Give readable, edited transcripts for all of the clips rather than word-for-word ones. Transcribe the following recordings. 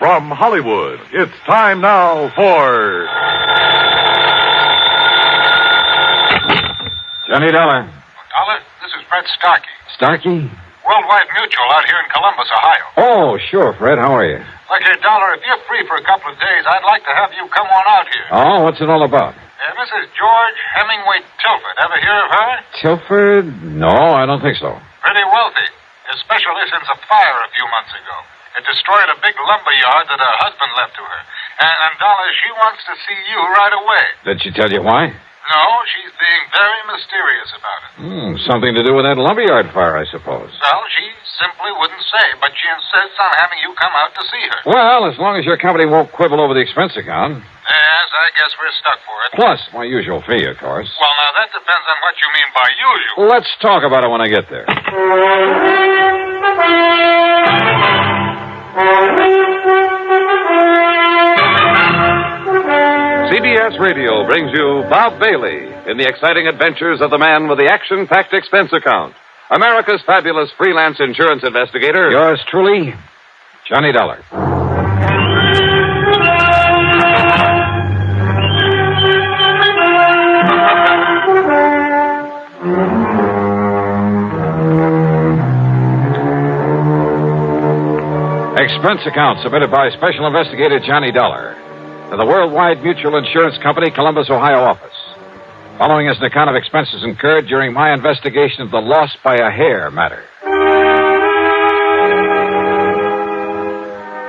From Hollywood, it's time now for... Johnny Dollar. Dollar, this is Fred Starkey. Starkey? Worldwide Mutual out here in Columbus, Ohio. Oh, sure, Fred. How are you? Look here, Dollar, if you're free for a couple of days, I'd like to have you come on out here. Oh, what's it all about? Mrs. George Hemingway Tilford. Ever hear of her? Tilford? No, I don't think so. Pretty wealthy, especially since a fire a few months ago. It destroyed a big lumber yard that her husband left to her. And Dollar, she wants to see you right away. Did she tell you why? No, she's being very mysterious about it. Something to do with that lumberyard fire, I suppose. Well, she simply wouldn't say, but she insists on having you come out to see her. Well, as long as your company won't quibble over the expense account. Yes, I guess we're stuck for it. Plus my usual fee, of course. Well, now, that depends on what you mean by usual. Let's talk about it when I get there. CBS Radio brings you Bob Bailey in the exciting adventures of the man with the action-packed expense account. America's fabulous freelance insurance investigator. Yours truly, Johnny Dollar. Expense account submitted by Special Investigator Johnny Dollar to the Worldwide Mutual Insurance Company, Columbus, Ohio office. Following is an account of expenses incurred during my investigation of the loss by a hair matter.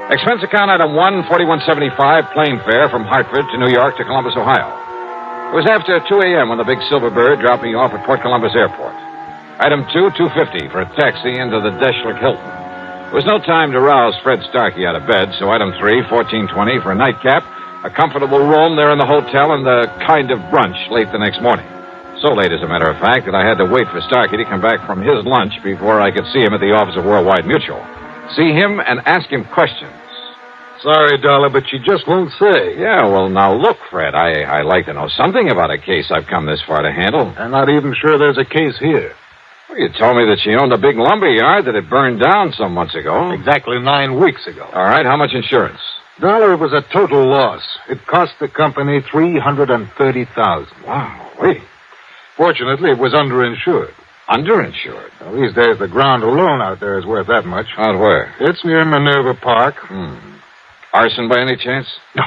Expense account item 1, $41.75, plane fare from Hartford to New York to Columbus, Ohio. It was after 2 a.m. when the big silver bird dropped me off at Port Columbus Airport. Item 2, $2.50 for a taxi into the Deschler Hilton. There was no time to rouse Fred Starkey out of bed, so item 3, $14.20 for a nightcap, a comfortable room there in the hotel, and a kind of brunch late the next morning. So late, as a matter of fact, that I had to wait for Starkey to come back from his lunch before I could see him at the office of Worldwide Mutual. See him and ask him questions. Sorry, Dollar, but she just won't say. Yeah, well, now look, Fred, I like to know something about a case I've come this far to handle. I'm not even sure there's a case here. Well, you told me that she owned a big lumber yard that had burned down some months ago. Exactly 9 weeks ago. All right, how much insurance? Dollar, it was a total loss. It cost the company $330,000. Wow, wait. Fortunately, it was underinsured. Underinsured? Well, these days, the ground alone out there is worth that much. Out where? It's near Minerva Park. Arson by any chance? No.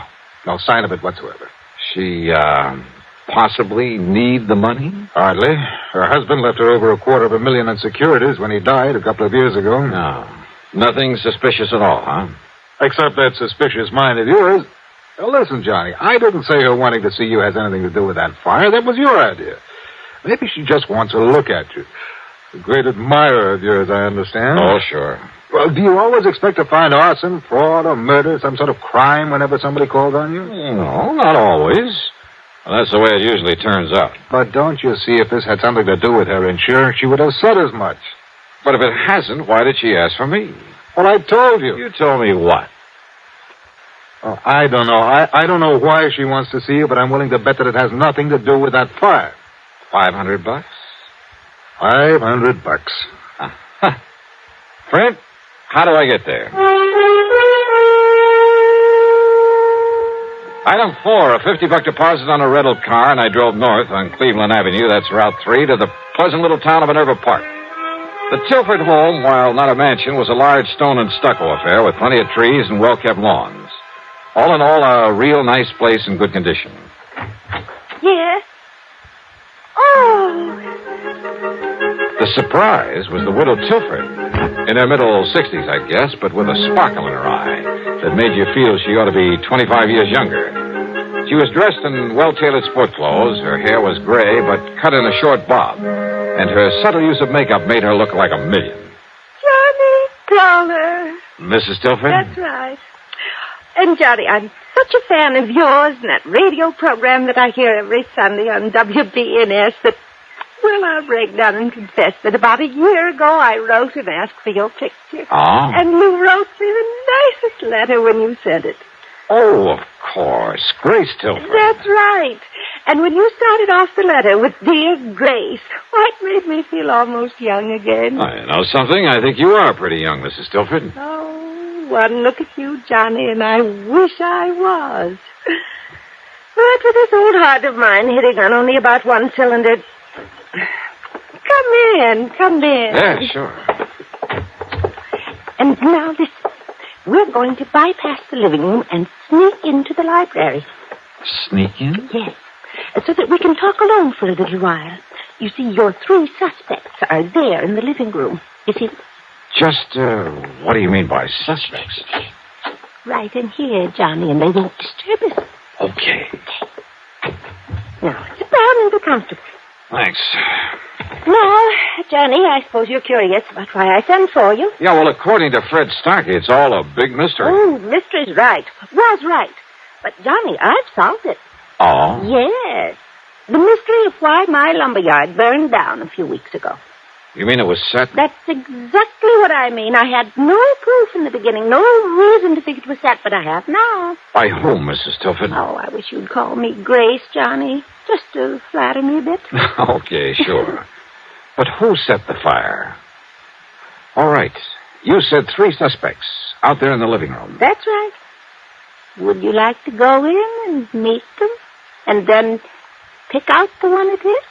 No sign of it whatsoever. She, possibly need the money? Hardly. Her husband left her over $250,000 in securities when he died a couple of years ago. No. Nothing suspicious at all, huh? Except that suspicious mind of yours. Now, listen, Johnny, I didn't say her wanting to see you has anything to do with that fire. That was your idea. Maybe she just wants a look at you. A great admirer of yours, I understand. Oh, sure. Well, do you always expect to find arson, fraud, or murder, some sort of crime whenever somebody calls on you? No, not always. Well, that's the way it usually turns out. But don't you see, if this had something to do with her insurance, she would have said as much. But if it hasn't, why did she ask for me? Well, I told you. You told me what? Oh, I don't know. I don't know why she wants to see you, but I'm willing to bet that it has nothing to do with that fire. $500? $500. Fred, how do I get there? Item 4, a $50 deposit on a rental car, and I drove north on Cleveland Avenue, that's Route 3, to the pleasant little town of Minerva Park. The Tilford home, while not a mansion, was a large stone and stucco affair with plenty of trees and well-kept lawns. All in all, a real nice place in good condition. Yes? Oh! The surprise was the widow Tilford, in her middle 60s, I guess, but with a sparkle in her eye that made you feel she ought to be 25 years younger. She was dressed in well-tailored sport clothes. Her hair was gray, but cut in a short bob. And her subtle use of makeup made her look like a million. Johnny Dollar. Mrs. Tilford? That's right. And, Johnny, I'm such a fan of yours and that radio program that I hear every Sunday on WBNS that, well, I'll break down and confess that about a year ago I wrote and asked for your picture. Oh? And you wrote me the nicest letter when you sent it. Oh, of course. Grace Tilford. That's right. And when you started off the letter with Dear Grace, why, it made me feel almost young again. Oh, you know something? I think you are pretty young, Mrs. Tilford. Oh, one look at you, Johnny, and I wish I was. But with this old heart of mine hitting on only about one cylinder... Come in. Yeah, sure. And now listen. We're going to bypass the living room and sneak into the library. Sneak in? Yes. So that we can talk alone for a little while. You see, your 3 suspects are there in the living room. You see... Just, what do you mean by suspects? Right in here, Johnny, and they won't disturb us. Okay. Now, sit down and be comfortable. Thanks. Now, Johnny, I suppose you're curious about why I sent for you. Yeah, well, according to Fred Starkey, it's all a big mystery. Oh, mystery's right. Was right. But, Johnny, I've solved it. Oh? Yes. The mystery of why my lumberyard burned down a few weeks ago. You mean it was set? That's exactly what I mean. I had no proof in the beginning, no reason to think it was set, but I have now. By whom, Mrs. Tilford? Oh, I wish you'd call me Grace, Johnny, just to flatter me a bit. Okay, sure. But who set the fire? All right. You said 3 suspects out there in the living room. That's right. Would you like to go in and meet them? And then pick out the one it is?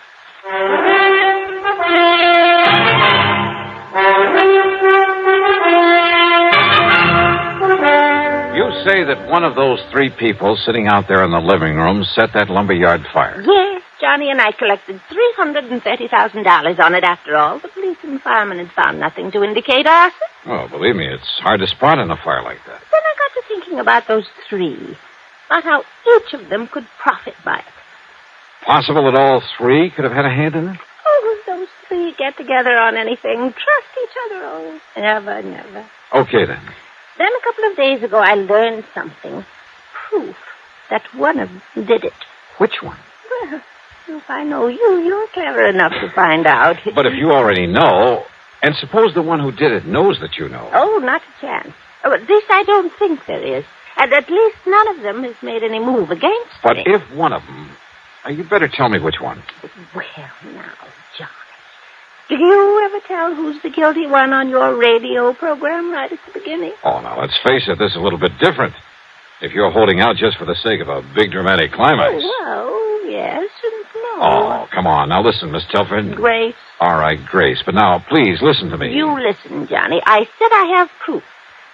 You say that one of those 3 people sitting out there in the living room set that lumberyard fire. Yes, Johnny and I collected $330,000 on it after all. The police and firemen had found nothing to indicate arson. Oh, believe me, it's hard to spot in a fire like that. Then I got to thinking about those 3, about how each of them could profit by it. Possible that all 3 could have had a hand in it? Oh, those 3 get together on anything, trust each other. Oh, never, never. Okay, then. Then a couple of days ago, I learned something. Proof that one of them did it. Which one? Well, if I know you, you're clever enough to find out. But if you already know, and suppose the one who did it knows that you know. Oh, not a chance. Oh, at least I don't think there is. And at least none of them has made any move against But me. if one of them... you better tell me which one. Well, now, Johnny, do you ever tell who's the guilty one on your radio program right at the beginning? Oh, now, let's face it, this is a little bit different. If you're holding out just for the sake of a big dramatic climax. Oh, well, yes and no. Oh, come on. Now, listen, Miss Telford. Grace. All right, Grace. But now, please, listen to me. You listen, Johnny. I said I have proof,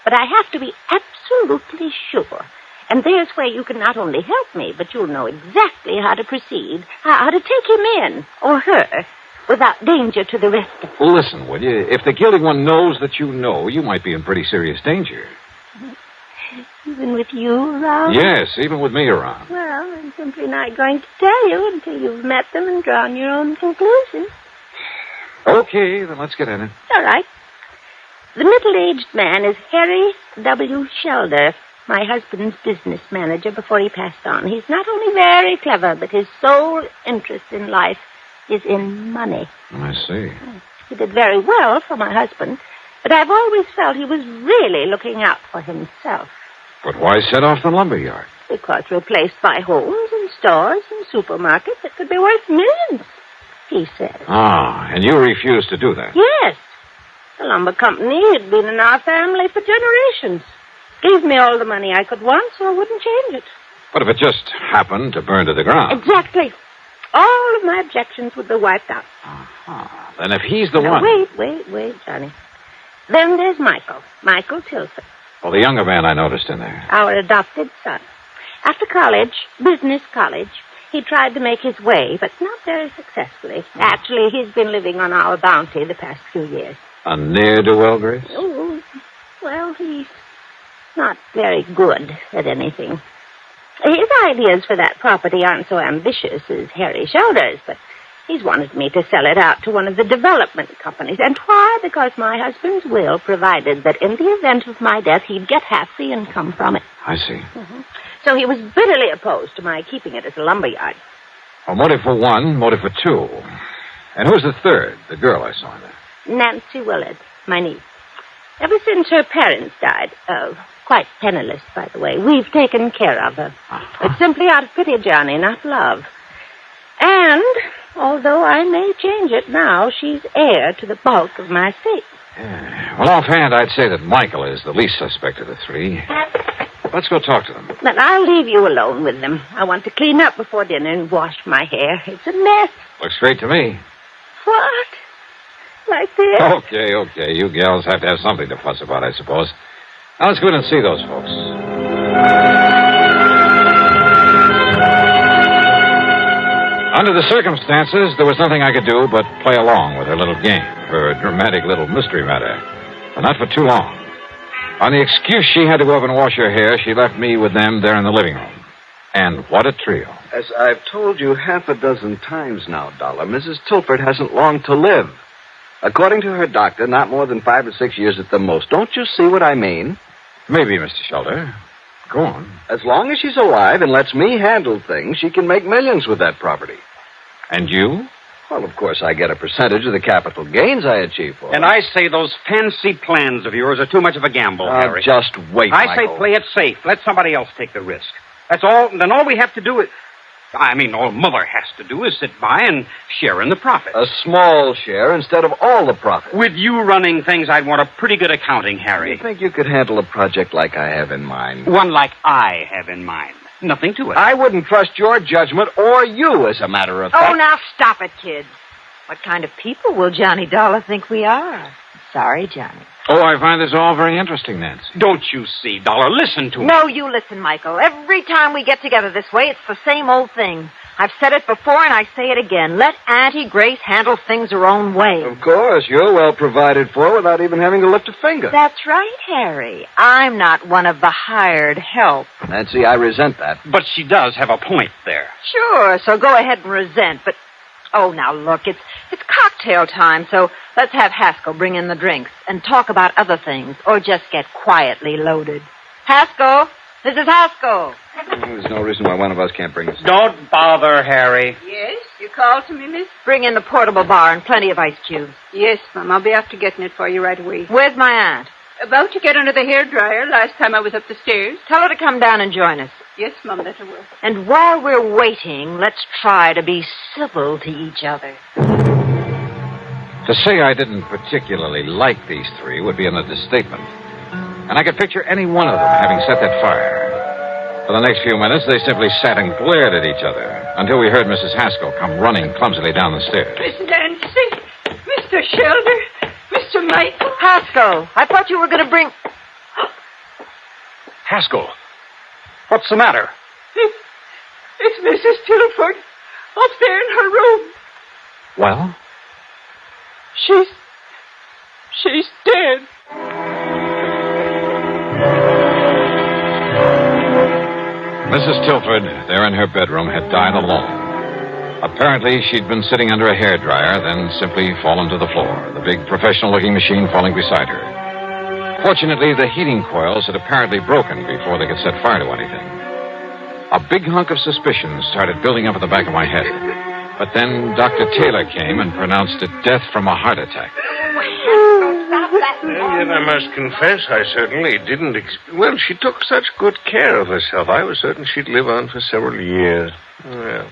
but I have to be absolutely sure. And there's where you can not only help me, but you'll know exactly how to proceed, how to take him in, or her, without danger to the rest of us. Listen, will you? If the guilty one knows that you know, you might be in pretty serious danger. Even with you around? Yes, even with me around. Well, I'm simply not going to tell you until you've met them and drawn your own conclusions. Okay, then let's get in it. All right. The middle-aged man is Harry W. Shelder, my husband's business manager before he passed on. He's not only very clever, but his sole interest in life is in money. I see. He did very well for my husband, but I've always felt he was really looking out for himself. But why set off the lumberyard? Because replaced by homes and stores and supermarkets that could be worth millions, he said. Ah, and you refused to do that? Yes. The lumber company had been in our family for generations. Gave me all the money I could want, so I wouldn't change it. But if it just happened to burn to the ground? Exactly. All of my objections would be wiped out. Uh-huh. Then if he's the Now, one... Wait, Johnny. Then there's Michael Tilford. Well, the younger man I noticed in there. Our adopted son. After college, business college, he tried to make his way, but not very successfully. Actually, he's been living on our bounty the past few years. A ne'er-do-well, Grace? Oh, well, he's not very good at anything. His ideas for that property aren't so ambitious as Harry Shelder's, but he's wanted me to sell it out to one of the development companies. And why? Because my husband's will provided that in the event of my death, he'd get half the income from it. I see. Mm-hmm. So he was bitterly opposed to my keeping it as a lumberyard. Well, motive for one, motive for two. And who's the third, the girl I saw in there? Nancy Willard, my niece. Ever since her parents died, quite penniless, by the way, we've taken care of her. Uh-huh. It's simply out of pity, Johnny, not love. And, although I may change it now, she's heir to the bulk of my estate. Yeah. Well, offhand, I'd say that Michael is the least suspect of the three. Let's go talk to them. But I'll leave you alone with them. I want to clean up before dinner and wash my hair. It's a mess. Looks great to me. What? Like this? Okay. You gals have to have something to fuss about, I suppose. Now, let's go in and see those folks. Under the circumstances, there was nothing I could do but play along with her little game, her dramatic little mystery matter. But not for too long. On the excuse she had to go up and wash her hair, she left me with them there in the living room. And what a trio. As I've told you half a dozen times now, Dollar, Mrs. Tilford hasn't long to live. According to her doctor, not more than 5 or 6 years at the most. Don't you see what I mean? Maybe, Mr. Shelter. Go on. As long as she's alive and lets me handle things, she can make millions with that property. And you? Well, of course, I get a percentage of the capital gains I achieve for her. And I say those fancy plans of yours are too much of a gamble, Harry. Just wait, I Michael. say play it safe. Let somebody else take the risk. That's all. Then all we have to do is... all Mother has to do is sit by and share in the profit. A small share instead of all the profit. With you running things, I'd want a pretty good accounting, Harry. You think you could handle a project like I have in mind? One like I have in mind. Nothing to it. I wouldn't trust your judgment or you, as a matter of fact. Oh, now stop it, kids. What kind of people will Johnny Dollar think we are? Sorry, Johnny. Oh, I find this all very interesting, Nancy. Don't you see, Dollar? Listen to me. No, you listen, Michael. Every time we get together this way, it's the same old thing. I've said it before, and I say it again. Let Auntie Grace handle things her own way. Of course, you're well provided for without even having to lift a finger. That's right, Harry. I'm not one of the hired help. Nancy, I resent that. But she does have a point there. Sure, so go ahead and resent, but... Oh, now, look, it's cocktail time, so let's have Haskell bring in the drinks and talk about other things, or just get quietly loaded. Haskell! This is Haskell. There's no reason why one of us can't bring us. Don't bother, Harry. Yes, you called to me, miss? Bring in the portable bar and plenty of ice cubes. Yes, Mum. I'll be after getting it for you right away. Where's my aunt? About to get under the hairdryer last time I was up the stairs. Tell her to come down and join us. Yes, Mum, that I will. And while we're waiting, let's try to be civil to each other. To say I didn't particularly like these three would be an understatement. And I could picture any one of them having set that fire. For the next few minutes, they simply sat and glared at each other until we heard Mrs. Haskell come running clumsily down the stairs. Miss Nancy, Mr. Shelter, Mr. Michael. Haskell, I thought you were going to bring... Haskell, what's the matter? It's Mrs. Tilford up there in her room. Well? She's dead. Mrs. Tilford, there in her bedroom, had died alone. Apparently, she'd been sitting under a hairdryer, then simply fallen to the floor, the big professional-looking machine falling beside her. Fortunately, the heating coils had apparently broken before they could set fire to anything. A big hunk of suspicion started building up at the back of my head. But then Dr. Taylor came and pronounced it death from a heart attack. And yet I must confess, I certainly didn't... Well, she took such good care of herself. I was certain she'd live on for several years. Well,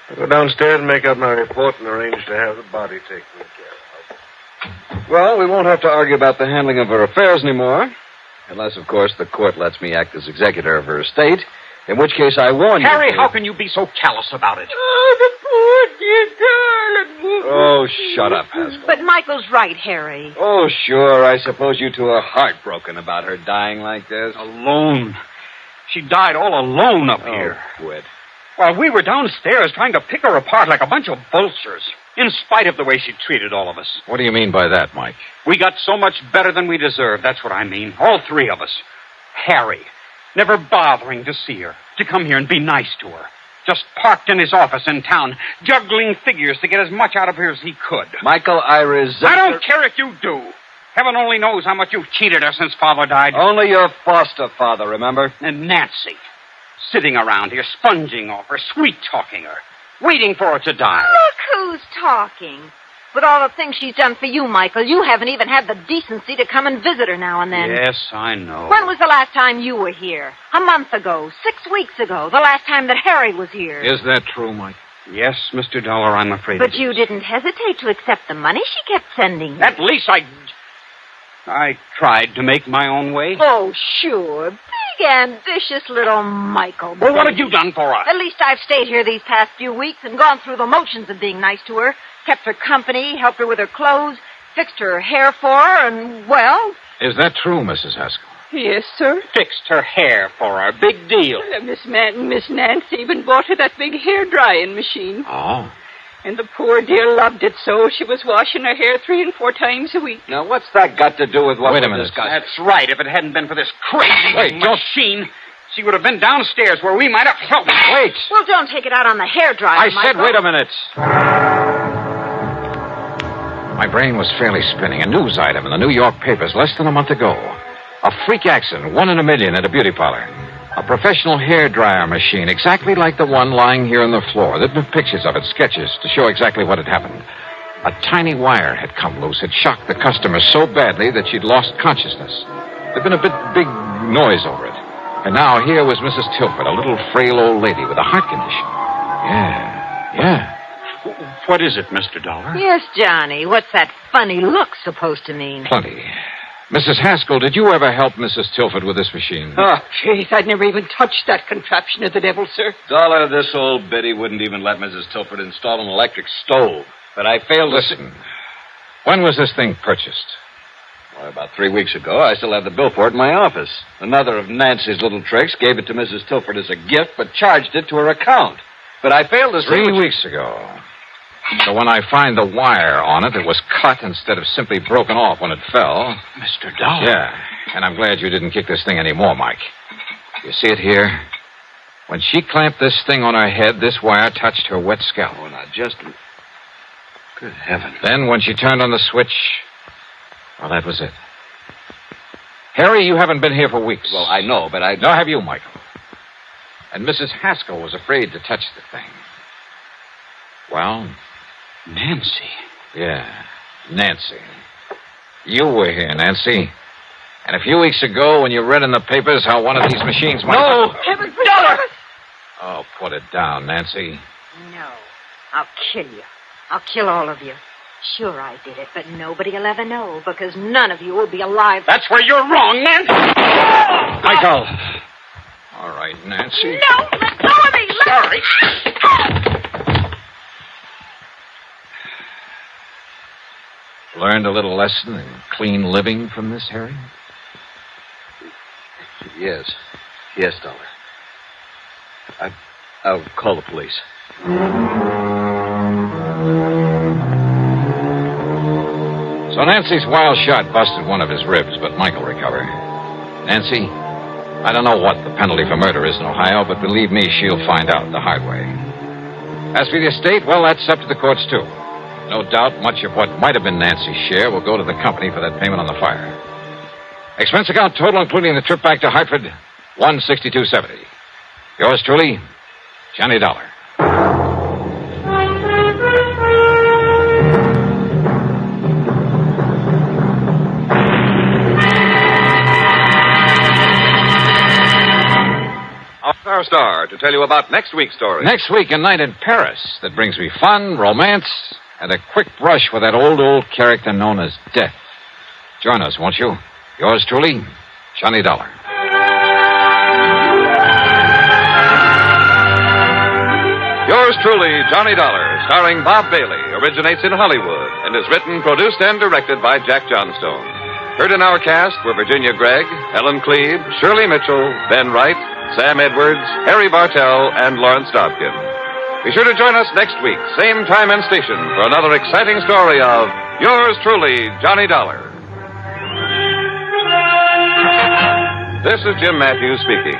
I'll go downstairs and make out my report and arrange to have the body taken care of. Well, we won't have to argue about the handling of her affairs anymore. Unless, of course, the court lets me act as executor of her estate. In which case, I warn you... Harry, how can you be so callous about it? Oh, the poor dear darling. Oh, shut up, Haskell. But Michael's right, Harry. Oh, sure. I suppose you two are heartbroken about her dying like this. Alone. She died all alone up here. Quit. While we were downstairs trying to pick her apart like a bunch of vultures, in spite of the way she treated all of us. What do you mean by that, Mike? We got so much better than we deserved, that's what I mean. All three of us. Harry, never bothering to see her, to come here and be nice to her. Just parked in his office in town, juggling figures to get as much out of her as he could. Michael, I resent... I don't care if you do. Heaven only knows how much you've cheated her since Father died. Only your foster father, remember? And Nancy, sitting around here, sponging off her, sweet-talking her, waiting for her to die. Look who's talking. With all the things she's done for you, Michael, you haven't even had the decency to come and visit her now and then. Yes, I know. When was the last time you were here? A month ago, 6 weeks ago, the last time that Harry was here. Is that true, Mike? Yes, Mr. Dollar, I'm afraid But it you is. didn't hesitate to accept the money she kept sending you. At least I tried to make my own way. Oh, sure. Big, ambitious little Michael. Well, what have you done for us? At least I've stayed here these past few weeks and gone through the motions of being nice to her. Kept her company, helped her with her clothes, fixed her hair for her, and, well... Is that true, Mrs. Haskell? Yes, sir. Fixed her hair for her. Big deal. Miss Nancy even bought her that big hair-drying machine. Oh. And the poor dear loved it so she was washing her hair 3 and 4 times a week. Now, what's that got to do with what Wait a we're minute. discussing? That's right. If it hadn't been for this crazy Wait, don't- machine, she would have been downstairs where we might have... Oh, Wait. Well, don't take it out on the hairdryer, I Michael. said wait a minute. My brain was fairly spinning. A news item in the New York papers less than a month ago. A freak accident, 1 in a million at a beauty parlor. A professional hairdryer machine, exactly like the one lying here on the floor. There'd been pictures of it, sketches, to show exactly what had happened. A tiny wire had come loose. It shocked the customer so badly that she'd lost consciousness. There'd been a big noise over it. And now here was Mrs. Tilford, a little frail old lady with a heart condition. Yeah. What is it, Mr. Dollar? Yes, Johnny. What's that funny look supposed to mean? Plenty. Mrs. Haskell, did you ever help Mrs. Tilford with this machine? Oh, jeez, I'd never even touched that contraption of the devil, sir. Dollar, this old biddy wouldn't even let Mrs. Tilford install an electric stove. But I failed to... Listen, when was this thing purchased? Well, about 3 weeks ago, I still have the bill for it in my office. Another of Nancy's little tricks, gave it to Mrs. Tilford as a gift, but charged it to her account. But I failed to see... 3 weeks ago. So when I find the wire on it, it was cut instead of simply broken off when it fell. Mr. Dollar? Yeah, and I'm glad you didn't kick this thing anymore, Mike. You see it here? When she clamped this thing on her head, this wire touched her wet scalp. Oh, now, just... Good heavens. Then when she turned on the switch, well, that was it. Harry, you haven't been here for weeks. Well, I know, but I... Nor have you, Michael. And Mrs. Haskell was afraid to touch the thing. Well... Nancy. Yeah, Nancy. You were here, Nancy. And a few weeks ago, when you read in the papers how one of these machines might... No! Heaven Dollar! Oh, put it down, Nancy. No. I'll kill you. I'll kill all of you. Sure I did it, but nobody will ever know, because none of you will be alive. That's where you're wrong, Nancy! Michael! All right, Nancy. No! Let go of me! Sorry. Learned a little lesson in clean living from this, Harry? Yes. Yes, Dollar. I'll call the police. So Nancy's wild shot busted one of his ribs, but Michael recovered. Nancy, I don't know what the penalty for murder is in Ohio, but believe me, she'll find out the hard way. As for the estate, well, that's up to the courts, too. No doubt much of what might have been Nancy's share will go to the company for that payment on the fire. Expense account total, including the trip back to Hartford, $162.70. Yours truly, Johnny Dollar. Our star to tell you about next week's story. Next week, a night in Paris that brings me fun, romance, and a quick brush with that old character known as Death. Join us, won't you? Yours truly, Johnny Dollar. Yours truly, Johnny Dollar, starring Bob Bailey, originates in Hollywood and is written, produced, and directed by Jack Johnstone. Heard in our cast were Virginia Gregg, Ellen Cleve, Shirley Mitchell, Ben Wright, Sam Edwards, Harry Bartell, and Lawrence Dobkin. Be sure to join us next week, same time and station, for another exciting story of Yours truly, Johnny Dollar. This is Jim Matthews speaking.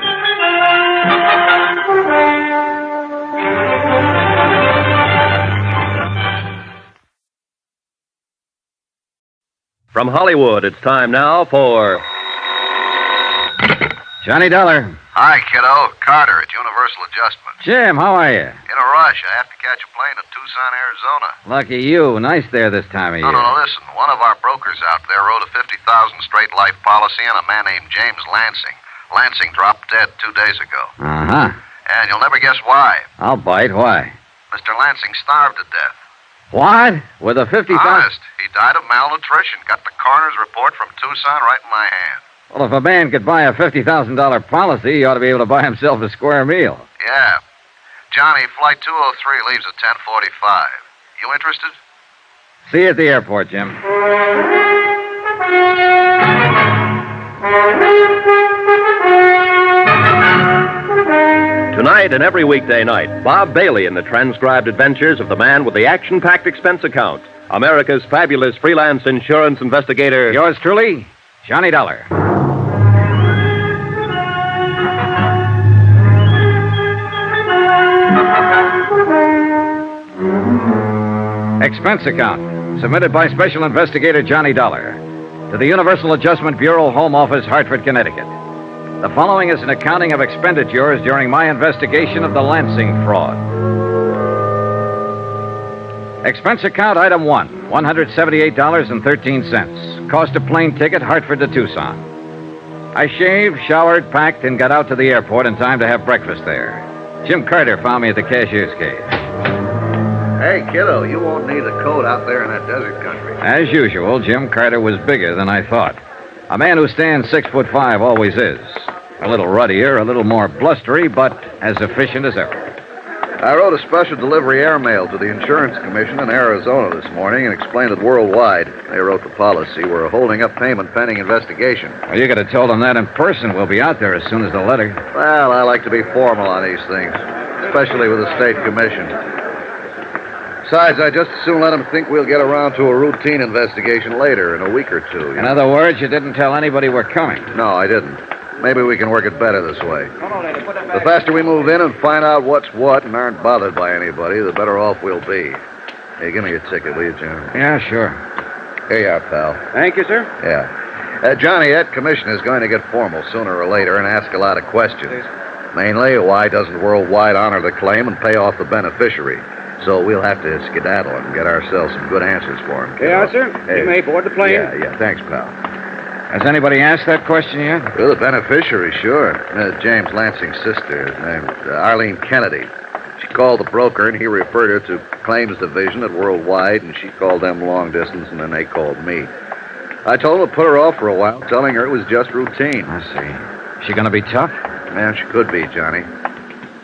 From Hollywood, it's time now for Johnny Dollar. Hi, kiddo. Carter at Universal Adjustment. Jim, how are you? In a rush. I have to catch a plane to Tucson, Arizona. Lucky you. Nice there this time of year. No, listen. One of our brokers out there wrote a $50,000 straight life policy on a man named James Lansing. Lansing dropped dead 2 days ago. Uh-huh. And you'll never guess why. I'll bite. Why? Mr. Lansing starved to death. What? With a 50,000? Honest. He died of malnutrition. Got the coroner's report from Tucson right in my hand. Well, if a man could buy a $50,000 policy, he ought to be able to buy himself a square meal. Yeah. Johnny, Flight 203 leaves at 10:45. You interested? See you at the airport, Jim. Tonight and every weekday night, Bob Bailey in the transcribed adventures of the man with the action-packed expense account, America's fabulous freelance insurance investigator. Yours truly, Johnny Dollar. Expense account, submitted by Special Investigator Johnny Dollar to the Universal Adjustment Bureau, Home Office, Hartford, Connecticut. The following is an accounting of expenditures during my investigation of the Lansing fraud. Expense account item 1, $178.13. Cost of plane ticket, Hartford to Tucson. I shaved, showered, packed, and got out to the airport in time to have breakfast there. Jim Carter found me at the cashier's cage. Hey, kiddo, you won't need a coat out there in that desert country. As usual, Jim Carter was bigger than I thought. A man who stands 6'5" always is. A little ruddier, a little more blustery, but as efficient as ever. I wrote a special delivery airmail to the Insurance Commission in Arizona this morning and explained that worldwide, they wrote the policy, we're holding up payment pending investigation. Well, you could have told them that in person. We'll be out there as soon as the letter. Well, I like to be formal on these things, especially with the state commission. Besides, I just as soon let them think we'll get around to a routine investigation later in a week or two. In other words, you didn't tell anybody we're coming. No, I didn't. Maybe we can work it better this way. The faster we move in and find out what's what and aren't bothered by anybody, the better off we'll be. Hey, give me your ticket, will you, Johnny? Yeah, sure. Here you are, pal. Thank you, sir. Yeah. Johnny, that commission is going to get formal sooner or later and ask a lot of questions. Mainly, why doesn't Worldwide honor the claim and pay off the beneficiary? So we'll have to skedaddle and get ourselves some good answers for him. Yeah, sir. Hey. You may board the plane. Yeah, thanks, pal. Has anybody asked that question yet? Well, the beneficiary, sure. James Lansing's sister, named Arlene Kennedy. She called the broker, and he referred her to Claims Division at Worldwide, and she called them long distance, and then they called me. I told them to put her off for a while, telling her it was just routine. I see. Is she going to be tough? Man, she could be, Johnny.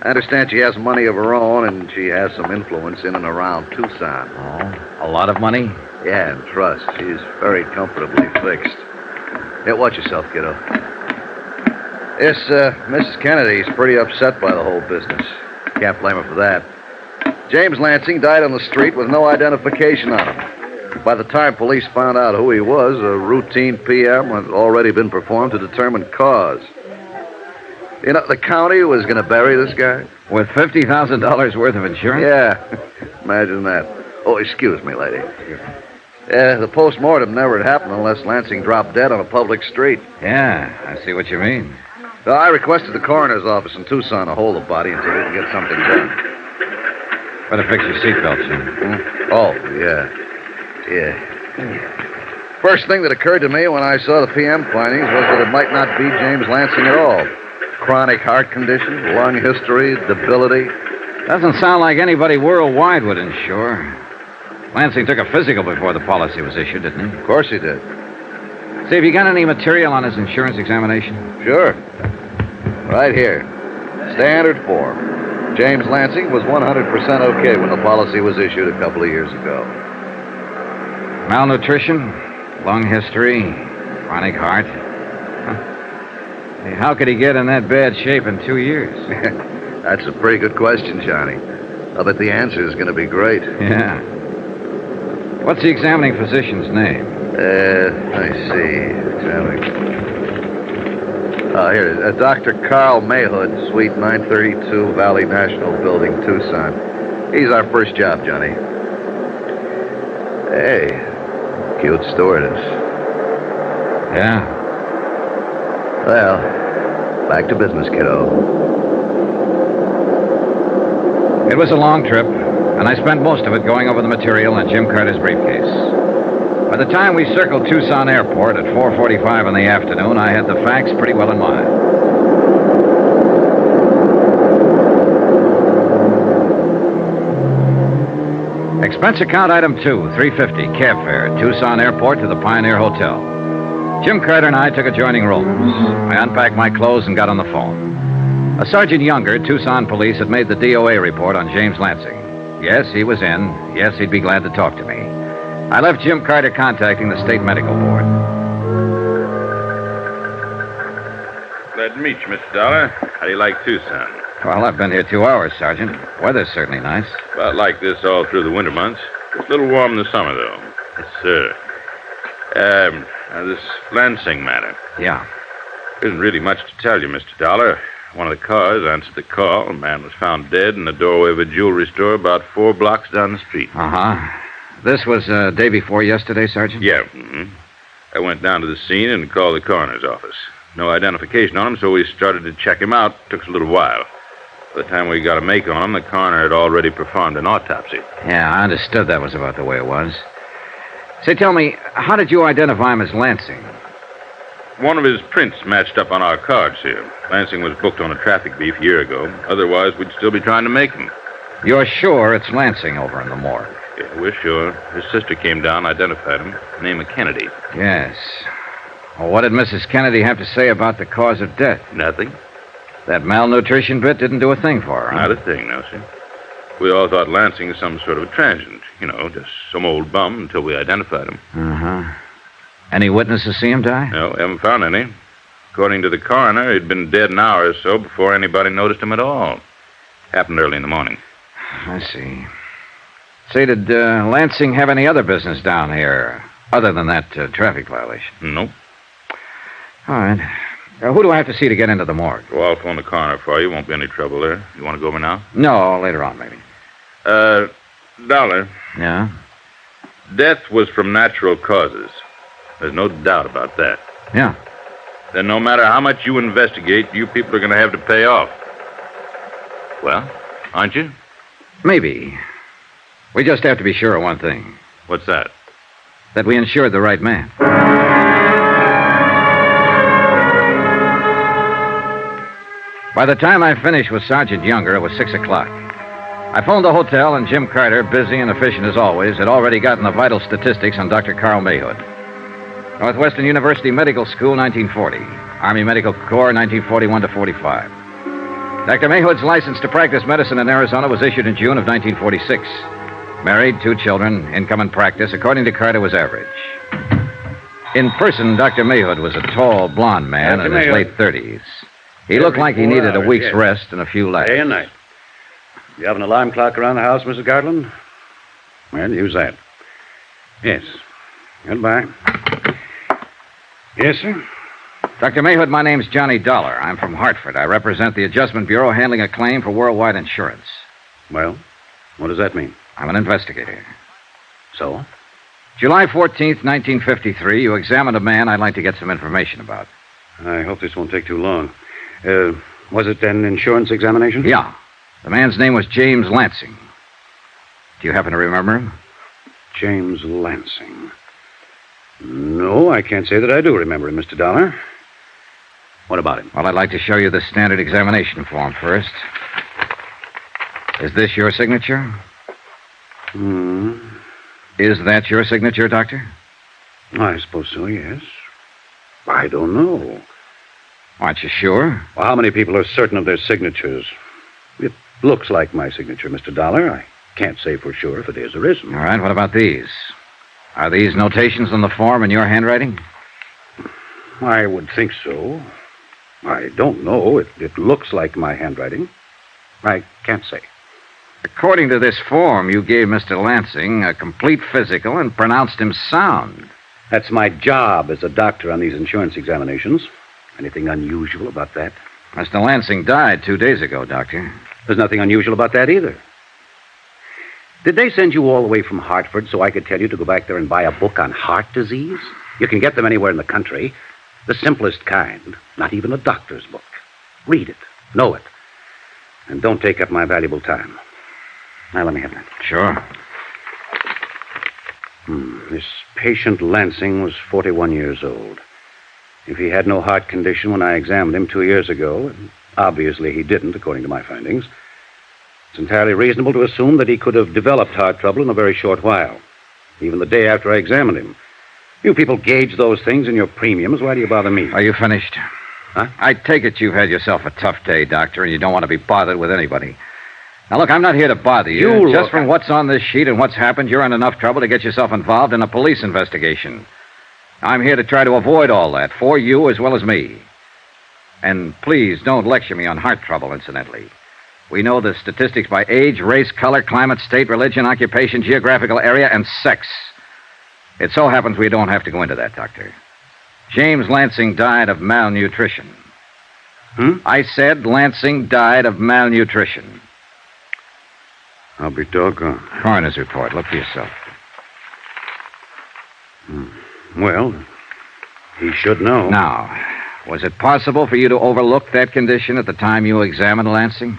I understand she has money of her own, and she has some influence in and around Tucson. Oh, a lot of money? Yeah, and trust. She's very comfortably fixed. Yeah, watch yourself, kiddo. This, Mrs. Kennedy's pretty upset by the whole business. Can't blame her for that. James Lansing died on the street with no identification on him. By the time police found out who he was, a routine PM had already been performed to determine cause. You know, the county was going to bury this guy. With $50,000 worth of insurance? Yeah, imagine that. Oh, excuse me, lady. The postmortem never had happened unless Lansing dropped dead on a public street. Yeah, I see what you mean. So I requested the coroner's office in Tucson to hold the body until we can get something done. Better fix your seatbelt, Jim. Oh, yeah. First thing that occurred to me when I saw the PM findings was that it might not be James Lansing at all. Chronic heart condition, lung history, debility. Doesn't sound like anybody worldwide would insure. Lansing took a physical before the policy was issued, didn't he? Of course he did. See, have you got any material on his insurance examination? Sure. Right here. Standard form. James Lansing was 100% okay when the policy was issued a couple of years ago. Malnutrition, lung history, chronic heart. Hey, how could he get in that bad shape in 2 years? That's a pretty good question, Johnny. I bet the answer is going to be great. Yeah. What's the examining physician's name? Let me see. Oh, here it is. Dr. Carl Mayhood, Suite 932, Valley National Building, Tucson. He's our first job, Johnny. Hey, cute stewardess. Yeah. Well, back to business, kiddo. It was a long trip, and I spent most of it going over the material in Jim Carter's briefcase. By the time we circled Tucson Airport at 4:45 in the afternoon, I had the facts pretty well in mind. Expense account item 2, $350, cab fare, Tucson Airport to the Pioneer Hotel. Jim Carter and I took adjoining rooms. I unpacked my clothes and got on the phone. A Sergeant Younger, Tucson Police, had made the DOA report on James Lansing. Yes, he was in. Yes, he'd be glad to talk to me. I left Jim Carter contacting the State Medical Board. Glad to meet you, Mr. Dollar. How do you like Tucson? Well, I've been here 2 hours, Sergeant. Weather's certainly nice. About like this all through the winter months. It's a little warm in the summer, though. Yes, sir. This Lansing matter. Yeah. There isn't really much to tell you, Mr. Dollar. One of the cars answered the call. A man was found dead in the doorway of a jewelry store about 4 blocks down the street. Uh-huh. This was day before yesterday, Sergeant? Yeah. Mm-hmm. I went down to the scene and called the coroner's office. No identification on him, so we started to check him out. Took us a little while. By the time we got a make on him, the coroner had already performed an autopsy. Yeah, I understood that was about the way it was. Say, tell me, how did you identify him as Lansing? One of his prints matched up on our cards here. Lansing was booked on a traffic beef a year ago. Otherwise, we'd still be trying to make him. You're sure it's Lansing over in the morgue? Yeah, we're sure. His sister came down, identified him. Name of Kennedy. Yes. Well, what did Mrs. Kennedy have to say about the cause of death? Nothing. That malnutrition bit didn't do a thing for her, huh? Not a thing, no, sir. We all thought Lansing was some sort of a transient. You know, just some old bum until we identified him. Uh-huh. Any witnesses see him die? No, haven't found any. According to the coroner, he'd been dead an hour or so before anybody noticed him at all. Happened early in the morning. I see. Say, did Lansing have any other business down here other than that traffic violation? Nope. All right. Who do I have to see to get into the morgue? Well, I'll phone the coroner for you. Won't be any trouble there. You want to go over now? No, later on, maybe. Dollar. Yeah? Death was from natural causes. There's no doubt about that. Yeah. Then no matter how much you investigate, you people are going to have to pay off. Well, aren't you? Maybe. We just have to be sure of one thing. What's that? That we insured the right man. By the time I finished with Sergeant Younger, it was 6 o'clock. I phoned the hotel, and Jim Carter, busy and efficient as always, had already gotten the vital statistics on Dr. Carl Mayhood. Northwestern University Medical School, 1940. Army Medical Corps, 1941 to 45. Dr. Mayhood's license to practice medicine in Arizona was issued in June of 1946. Married, 2 children, income and practice, according to Carter, was average. In person, Dr. Mayhood was a tall, blond man in his late 30s. He looked like he needed a week's rest and a few laughs. Day and night. You have an alarm clock around the house, Mrs. Gartland? Well, use that. Yes. Goodbye. Yes, sir? Dr. Mayhood, my name's Johnny Dollar. I'm from Hartford. I represent the Adjustment Bureau handling a claim for worldwide insurance. Well, what does that mean? I'm an investigator. So? July 14th, 1953, you examined a man I'd like to get some information about. I hope this won't take too long. Was it an insurance examination? Yeah. The man's name was James Lansing. Do you happen to remember him? James Lansing. No, I can't say that I do remember him, Mr. Dollar. What about him? Well, I'd like to show you the standard examination form first. Is this your signature? Is that your signature, Doctor? I suppose so, yes. I don't know. Aren't you sure? Well, how many people are certain of their signatures? It looks like my signature, Mr. Dollar. I can't say for sure if it is or isn't. All right, what about these? Are these notations on the form in your handwriting? I would think so. I don't know. It looks like my handwriting. I can't say. According to this form, you gave Mr. Lansing a complete physical and pronounced him sound. That's my job as a doctor on these insurance examinations. Anything unusual about that? Mr. Lansing died 2 days ago, Doctor. There's nothing unusual about that either. Did they send you all the way from Hartford so I could tell you to go back there and buy a book on heart disease? You can get them anywhere in the country. The simplest kind. Not even a doctor's book. Read it. Know it. And don't take up my valuable time. Now, let me have that. Sure. This patient Lansing was 41 years old. If he had no heart condition when I examined him 2 years ago, and obviously he didn't, according to my findings, It's entirely reasonable to assume that he could have developed heart trouble in a very short while, even the day after I examined him. You people gauge those things in your premiums. Why do you bother me? Are you finished? Huh? I take it you've had yourself a tough day, Doctor, and you don't want to be bothered with anybody. Now, look, I'm not here to bother you. Just from what's on this sheet and what's happened, you're in enough trouble to get yourself involved in a police investigation. I'm here to try to avoid all that, for you as well as me. And please don't lecture me on heart trouble, incidentally. We know the statistics by age, race, color, climate, state, religion, occupation, geographical area, and sex. It so happens we don't have to go into that, Doctor. James Lansing died of malnutrition. I said Lansing died of malnutrition. I'll be doggone. Coroner's report. Look for yourself. Well, he should know. Now, was it possible for you to overlook that condition at the time you examined Lansing?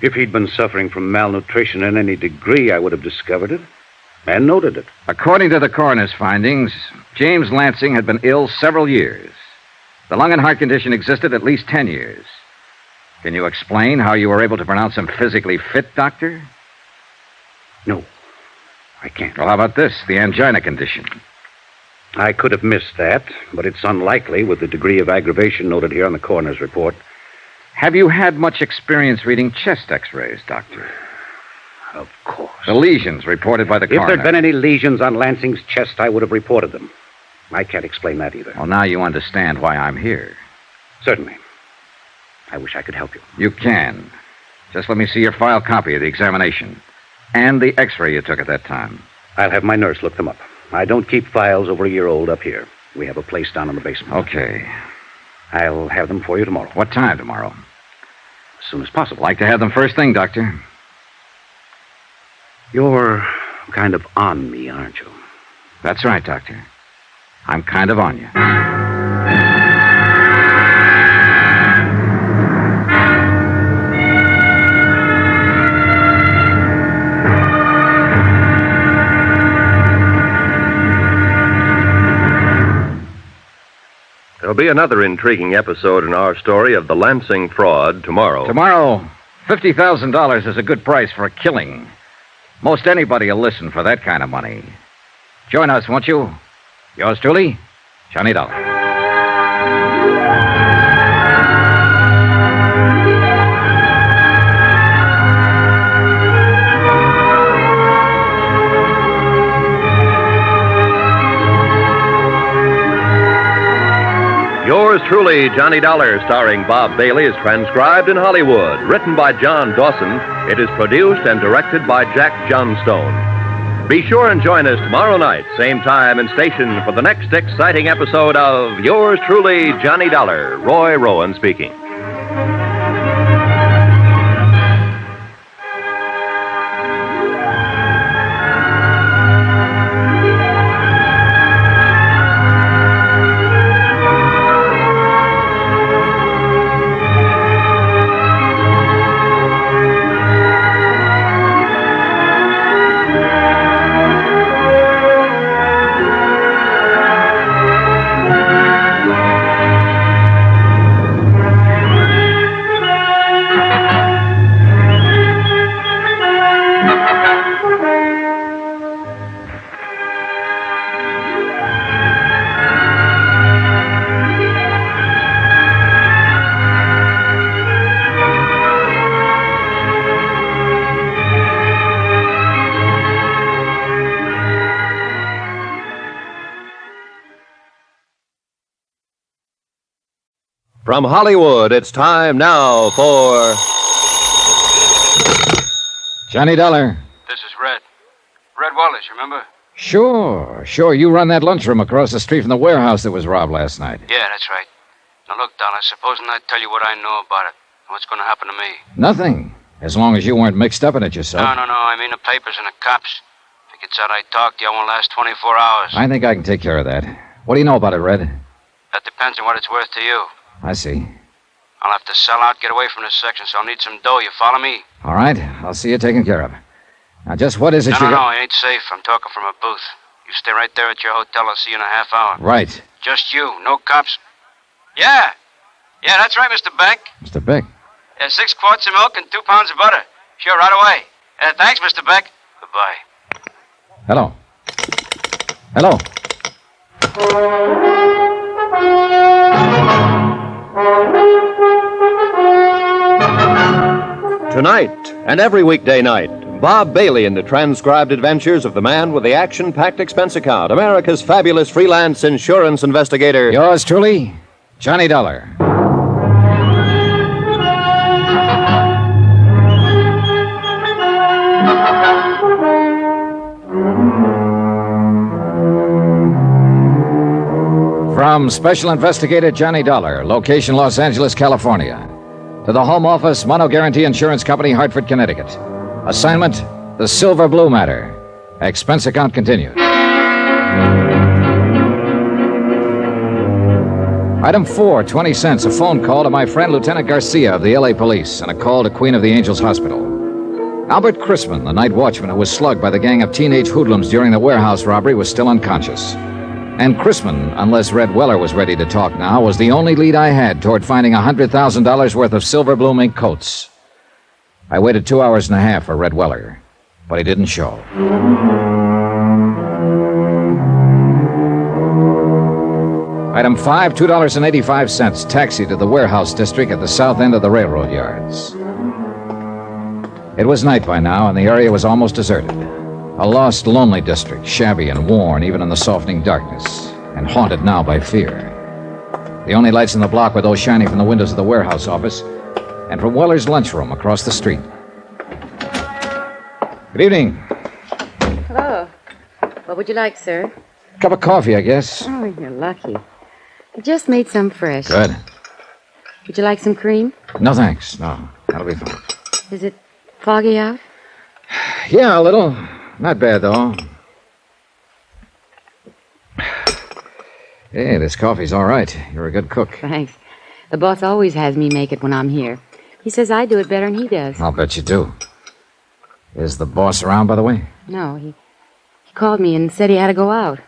If he'd been suffering from malnutrition in any degree, I would have discovered it and noted it. According to the coroner's findings, James Lansing had been ill several years. The lung and heart condition existed at least 10 years. Can you explain how you were able to pronounce him physically fit, Doctor? No, I can't. Well, how about this, the angina condition? I could have missed that, but it's unlikely with the degree of aggravation noted here on the coroner's report. Have you had much experience reading chest x-rays, Doctor? Of course. The lesions reported by the coroner. If there'd been any lesions on Lansing's chest, I would have reported them. I can't explain that either. Well, now you understand why I'm here. Certainly. I wish I could help you. You can. Just let me see your file copy of the examination and the x-ray you took at that time. I'll have my nurse look them up. I don't keep files over a year old up here. We have a place down in the basement. Okay. I'll have them for you tomorrow. What time tomorrow? As soon as possible. Like to have them first thing, Doctor. You're kind of on me, aren't you? That's right, Doctor. I'm kind of on you. There'll be another intriguing episode in our story of the Lansing fraud tomorrow. Tomorrow, $50,000 is a good price for a killing. Most anybody will listen for that kind of money. Join us, won't you? Yours truly, Johnny Dollar. Yours truly, Johnny Dollar, starring Bob Bailey, is transcribed in Hollywood. Written by John Dawson, it is produced and directed by Jack Johnstone. Be sure and join us tomorrow night, same time and station, for the next exciting episode of Yours truly, Johnny Dollar. Roy Rowan speaking. From Hollywood, it's time now for Johnny Dollar. This is Red. Red Wallace, remember? Sure. You run that lunchroom across the street from the warehouse that was robbed last night. Yeah, that's right. Now look, Dollar, supposing I tell you what I know about it, what's going to happen to me? Nothing, as long as you weren't mixed up in it yourself. No, I mean the papers and the cops. If it gets out I talked to you, I won't last 24 hours. I think I can take care of that. What do you know about it, Red? That depends on what it's worth to you. I see. I'll have to sell out, get away from this section, so I'll need some dough. You follow me? All right, I'll see you taken care of. Now, just what is it No, it ain't safe. I'm talking from a booth. You stay right there at your hotel. I'll see you in a half hour. Right. Just you. No cops. Yeah, that's right, Mr. Beck. Mr. Beck. Yeah, 6 quarts of milk and 2 pounds of butter. Sure, right away. Thanks, Mr. Beck. Goodbye. Hello. Hello. Tonight and every weekday night, Bob Bailey in the transcribed adventures of the man with the action-packed expense account, America's fabulous freelance insurance investigator. Yours truly, Johnny Dollar. From Special Investigator Johnny Dollar, location Los Angeles, California, to the Home Office, Mono Guarantee Insurance Company, Hartford, Connecticut. Assignment, the Silver Blue Matter. Expense account continued. Item 4, 20 cents, a phone call to my friend Lieutenant Garcia of the L.A. Police, and a call to Queen of the Angels Hospital. Albert Chrisman, the night watchman who was slugged by the gang of teenage hoodlums during the warehouse robbery, was still unconscious. And Chrisman, unless Red Weller was ready to talk now, was the only lead I had toward finding $100,000 worth of silver blue mink coats. I waited 2 hours and a half for Red Weller, but he didn't show. Item 5, $2.85, taxi to the warehouse district at the south end of the railroad yards. It was night by now, and the area was almost deserted. A lost, lonely district, shabby and worn even in the softening darkness, and haunted now by fear. The only lights in the block were those shining from the windows of the warehouse office and from Weller's lunchroom across the street. Good evening. Hello. What would you like, sir? Cup of coffee, I guess. Oh, you're lucky. I just made some fresh. Good. Would you like some cream? No, thanks. No, that'll be fine. Is it foggy out? Yeah, a little. Not bad, though. Hey, this coffee's all right. You're a good cook. Thanks. The boss always has me make it when I'm here. He says I do it better than he does. I'll bet you do. Is the boss around, by the way? No, he called me and said he had to go out.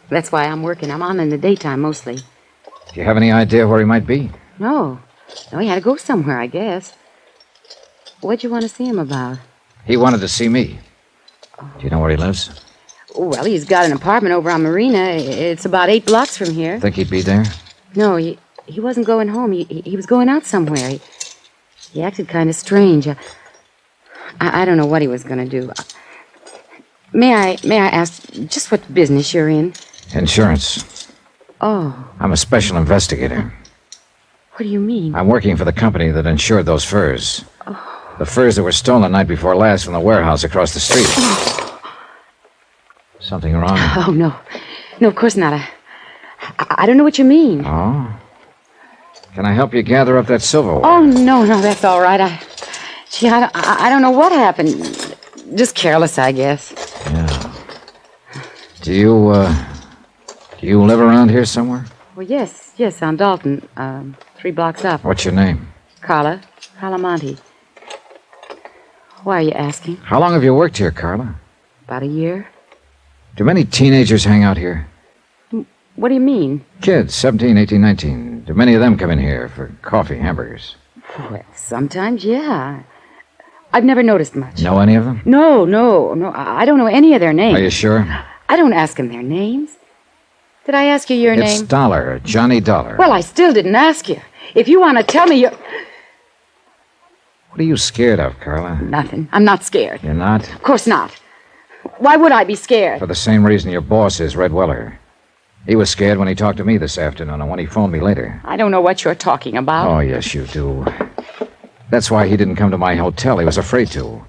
That's why I'm working. I'm on in the daytime mostly. Do you have any idea where he might be? No, he had to go somewhere, I guess. What'd you want to see him about? He wanted to see me. Do you know where he lives? Well, he's got an apartment over on Marina. It's about 8 blocks from here. Think he'd be there? No, he wasn't going home. He was going out somewhere. He acted kind of strange. I don't know what he was going to do. May I ask just what business you're in? Insurance. Oh. I'm a special investigator. What do you mean? I'm working for the company that insured those furs. Oh. The furs that were stolen the night before last from the warehouse across the street. Something wrong? Oh, no. No, of course not. I don't know what you mean. Oh? Can I help you gather up that silverware? Oh, no, that's all right. I don't know what happened. Just careless, I guess. Yeah. Do you live around here somewhere? Well, yes, on Dalton, 3 blocks up. What's your name? Carla Monte. Why are you asking? How long have you worked here, Carla? About a year. Do many teenagers hang out here? What do you mean? Kids, 17, 18, 19. Do many of them come in here for coffee, hamburgers? Well, sometimes, yeah. I've never noticed much. Know any of them? No. I don't know any of their names. Are you sure? I don't ask them their names. Did I ask you your name? It's Dollar, Johnny Dollar. Well, I still didn't ask you. If you want to tell me your... What are you scared of, Carla? Nothing. I'm not scared. You're not? Of course not. Why would I be scared? For the same reason your boss is, Red Weller. He was scared when he talked to me this afternoon and when he phoned me later. I don't know what you're talking about. Oh, yes, you do. That's why he didn't come to my hotel. He was afraid to.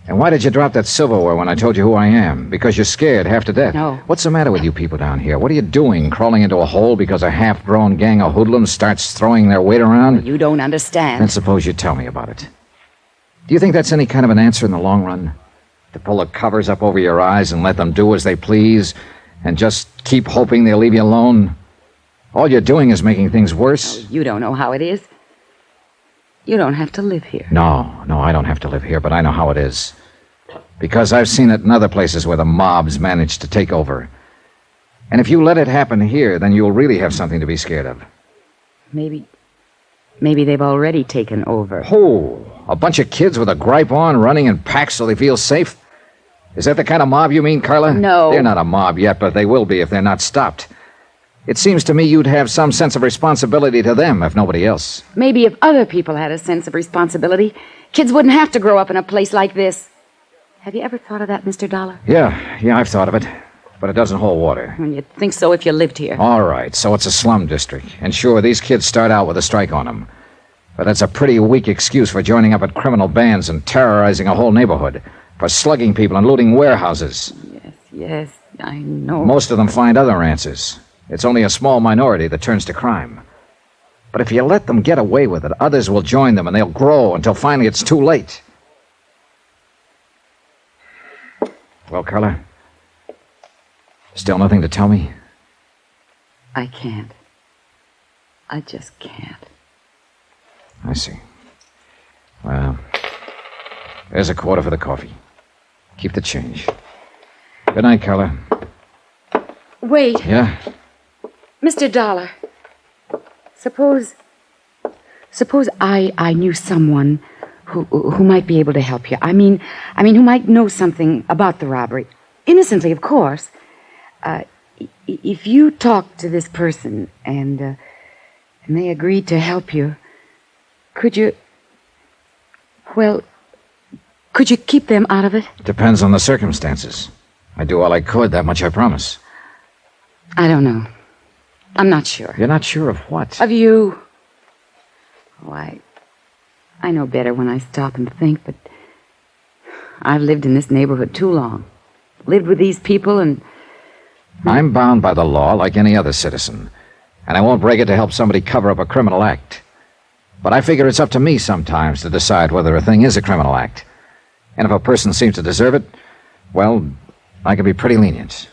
And why did you drop that silverware when I told you who I am? Because you're scared half to death. No. What's the matter with you people down here? What are you doing, crawling into a hole because a half-grown gang of hoodlums starts throwing their weight around? You don't understand. Then suppose you tell me about it. Do you think that's any kind of an answer in the long run? To pull the covers up over your eyes and let them do as they please and just keep hoping they'll leave you alone? All you're doing is making things worse. Oh, you don't know how it is. You don't have to live here. No, I don't have to live here, but I know how it is. Because I've seen it in other places where the mobs managed to take over. And if you let it happen here, then you'll really have something to be scared of. Maybe they've already taken over. Who? A bunch of kids with a gripe on running in packs so they feel safe? Is that the kind of mob you mean, Carla? No. They're not a mob yet, but they will be if they're not stopped. It seems to me you'd have some sense of responsibility to them, if nobody else. Maybe if other people had a sense of responsibility, kids wouldn't have to grow up in a place like this. Have you ever thought of that, Mr. Dollar? Yeah, I've thought of it. But it doesn't hold water. You'd think so if you lived here. All right, so it's a slum district. And sure, these kids start out with a strike on them. But that's a pretty weak excuse for joining up at criminal bands and terrorizing a whole neighborhood. For slugging people and looting warehouses. Yes, I know. Most of them find other answers. It's only a small minority that turns to crime. But if you let them get away with it, others will join them and they'll grow until finally it's too late. Well, Carla? Still nothing to tell me? I can't. I just can't. I see. Well, there's a quarter for the coffee. Keep the change. Good night, Carla. Wait. Yeah? Mr. Dollar. Suppose I knew someone who might be able to help you. I mean, who might know something about the robbery. Innocently, of course. If you talk to this person and they agreed to help you, could you keep them out of it? Depends on the circumstances. I'd do all I could, that much I promise. I don't know. I'm not sure. You're not sure of what? Of you. Oh, I know better when I stop and think, but I've lived in this neighborhood too long. Lived with these people and... I'm bound by the law like any other citizen, and I won't break it to help somebody cover up a criminal act. But I figure it's up to me sometimes to decide whether a thing is a criminal act. And if a person seems to deserve it, well, I can be pretty lenient.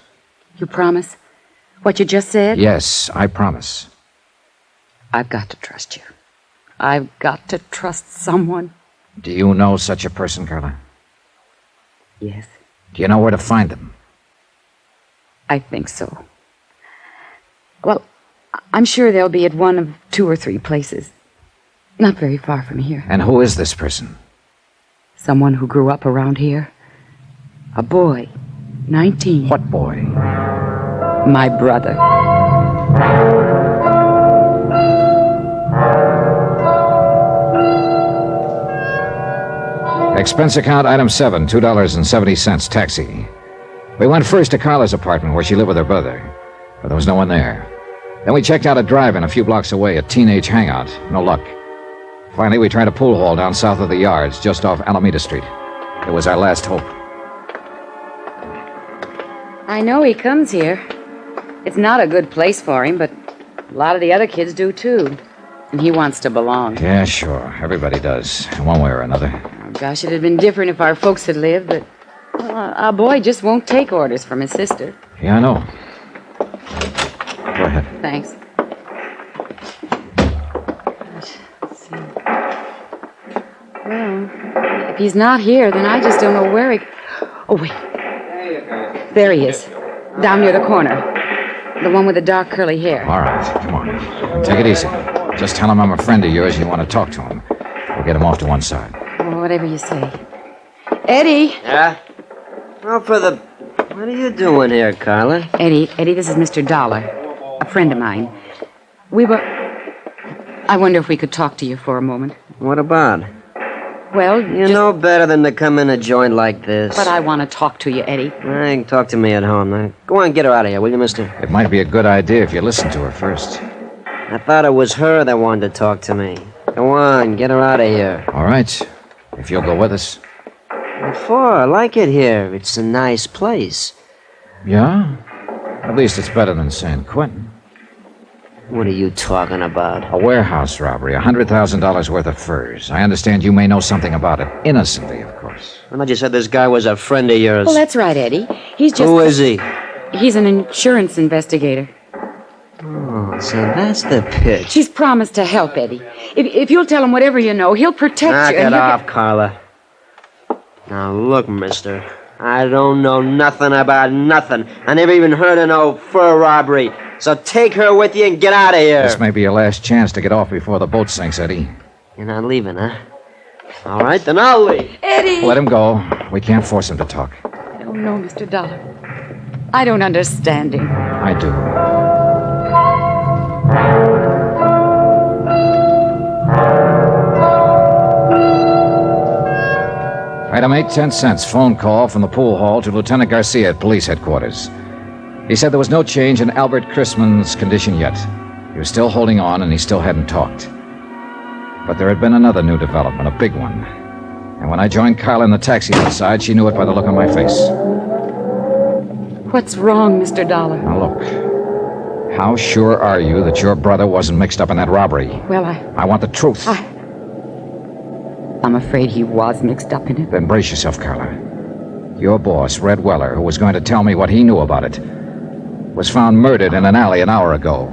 You promise? What you just said? Yes, I promise. I've got to trust you. I've got to trust someone. Do you know such a person, Carla? Yes. Do you know where to find them? I think so. Well, I'm sure they'll be at one of 2 or 3 places. Not very far from here. And who is this person? Someone who grew up around here. A boy. 19. What boy? My brother. Expense account item 7, $2.70, taxi. We went first to Carla's apartment where she lived with her brother, but there was no one there. Then we checked out a drive-in a few blocks away, a teenage hangout. No luck. Finally, we tried a pool hall down south of the yards, just off Alameda Street. It was our last hope. I know he comes here. It's not a good place for him, but a lot of the other kids do, too. And he wants to belong. Yeah, sure. Everybody does, in one way or another. Oh, gosh, it'd have been different if our folks had lived, but our boy just won't take orders from his sister. Yeah, I know. Go ahead. Thanks. Let's see. Well, if he's not here, then I just don't know where he... Oh, wait. There he is. Down near the corner. The one with the dark curly hair. All right, come on. Take it easy. Just tell him I'm a friend of yours and you want to talk to him. We'll get him off to one side. Oh, whatever you say. Eddie! Yeah? Well, what are you doing here, Carla? Eddie, this is Mr. Dollar. A friend of mine. I wonder if we could talk to you for a moment. What about? Well, you know better than to come in a joint like this. But I want to talk to you, Eddie. You can talk to me at home. Now, go on, get her out of here, will you, mister? It might be a good idea if you listen to her first. I thought it was her that wanted to talk to me. Go on, get her out of here. All right, if you'll go with us. What for? I like it here. It's a nice place. Yeah? At least it's better than San Quentin. What are you talking about? A warehouse robbery, $100,000 worth of furs. I understand you may know something about it. Innocently, of course. I thought you said this guy was a friend of yours. Well, that's right, Eddie. He's just... Who is he? He's an insurance investigator. Oh, so that's the pitch. She's promised to help, Eddie. If you'll tell him whatever you know, he'll protect Knock you. Knock it off, Carla. Now, look, mister. I don't know nothing about nothing. I never even heard of no fur robbery. So take her with you and get out of here. This may be your last chance to get off before the boat sinks, Eddie. You're not leaving, huh? All right, then I'll leave. Eddie! Let him go. We can't force him to talk. I don't know, Mr. Dollar. I don't understand him. I do. Item 8, 10 cents. Phone call from the pool hall to Lieutenant Garcia at police headquarters. He said there was no change in Albert Chrisman's condition yet. He was still holding on, and he still hadn't talked. But there had been another new development, a big one. And when I joined Carla in the taxi outside, she knew it by the look on my face. What's wrong, Mr. Dollar? Now, look. How sure are you that your brother wasn't mixed up in that robbery? Well, I want the truth. I'm afraid he was mixed up in it. Then brace yourself, Carla. Your boss, Red Weller, who was going to tell me what he knew about it, was found murdered in an alley an hour ago.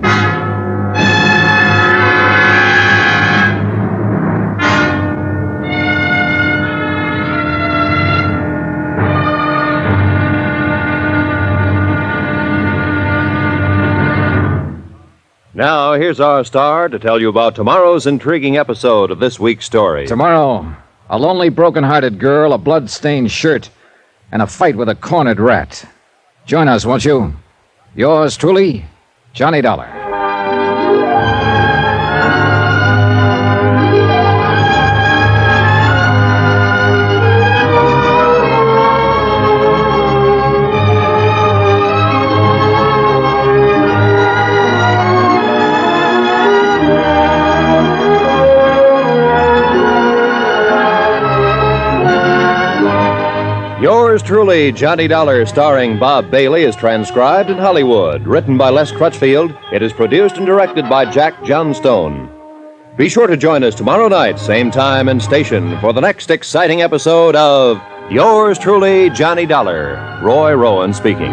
Now, here's our star to tell you about tomorrow's intriguing episode of this week's story. Tomorrow, a lonely, broken-hearted girl, a blood-stained shirt, and a fight with a cornered rat. Join us, won't you? Yours truly, Johnny Dollar. Yours truly, Johnny Dollar, starring Bob Bailey, is transcribed in Hollywood. Written by Les Crutchfield, it is produced and directed by Jack Johnstone. Be sure to join us tomorrow night, same time and station, for the next exciting episode of Yours truly, Johnny Dollar. Roy Rowan speaking.